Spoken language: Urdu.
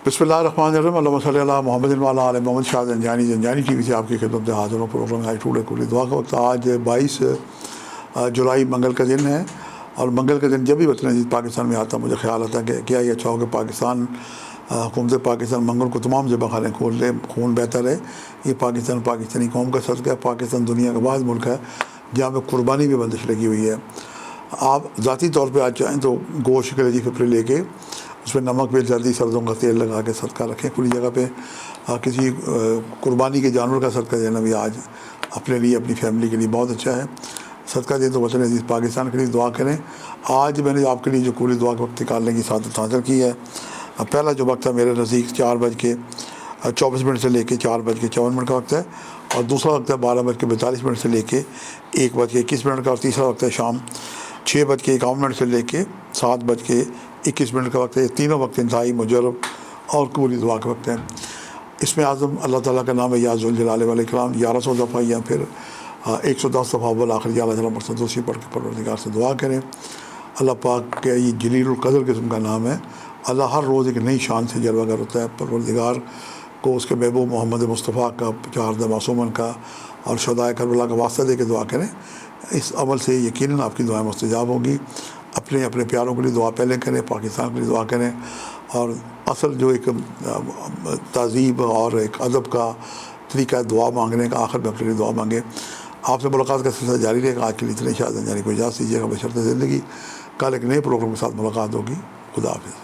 بسم اللہ الرحمن الرحیم، اللہم صلی علی محمد و علی آل محمد۔ شاہ زنجانی ٹی وی سے آپ کی خدمت میں حاضر ہوں۔ پروگرام آج ٹوڈے کلی دعا کا وقت۔ آج 22 جولائی منگل کا دن ہے، اور منگل کے دن جب بھی وطن عزیز پاکستان میں آتا مجھے خیال آتا ہے کہ کیا یہ اچھا ہو کہ پاکستان حکومت پاکستان منگل کو تمام ذبح خانے کھول دے، خون بہتا رہے۔ یہ پاکستانی قوم کا صدقہ ہے۔ پاکستان دنیا کا بعض ملک ہے جہاں پہ قربانی بھی بندش لگی ہوئی ہے۔ آپ ذاتی طور پہ آج چاہیں تو گوشت کے لذیذ فطری لے کے اس میں نمک بھی زردی سرسوں کا تیل لگا کے صدقہ رکھیں کھلی جگہ پہ۔ کسی قربانی کے جانور کا صدقہ دینا بھی آج اپنے لیے، اپنی فیملی کے لیے بہت اچھا ہے۔ صدقہ دیں تو وطن عزیز پاکستان کے لیے دعا کریں۔ آج میں نے آپ کے لیے جو کلی دعا کا وقت نکالنے کی سعادت حاصل کی ہے۔ پہلا جو وقت ہے میرے نزدیک 4:24 سے لے کے 4:54 کا وقت ہے، اور دوسرا وقت ہے 12:42 سے لے کے 1:21 کا، اور تیسرا وقت ہے شام 6:51 سے لے کے 7:21 کا وقت ہے۔ یہ تینوں وقت انتہائی مجرب اور قبولی دعا کے وقت ہیں۔ اس میں اعظم اللہ تعالیٰ کا نام ہے یا ذوالجلال والاکرام 1100 دفعہ یا پھر 110 دفعہ بالآخر یا اللہ تعالیٰ مرتضی دوسری پڑھ کے پروردگار سے دعا کریں۔ اللہ پاک کے یہ جلیل القدر قسم کا نام ہے۔ اللہ ہر روز ایک نئی شان سے جلوہ گر ہوتا ہے۔ پروردگار کو اس کے محبوب محمد مصطفیٰ کا، 4 معصومن کا اور شہدائے کربلا کا واسطہ دے کے دعا کریں۔ اس عمل سے یقیناً آپ کی دعائیں مستجاب ہوں گی۔ اپنے پیاروں کے لیے دعا پہلے کریں، پاکستان کے لیے دعا کریں، اور اصل جو ایک تہذیب اور ایک ادب کا طریقہ ہے دعا مانگنے کا، آخر میں اپنے لیے دعا مانگیں۔ آپ سے ملاقات کا سلسلہ جاری رہے گا۔ آج کے لیے اتنے شاہ زنجانی کو اجازت دیجیے گا بشرط زندگی۔ کل ایک نئے پروگرام کے ساتھ ملاقات ہوگی۔ خدا حافظ۔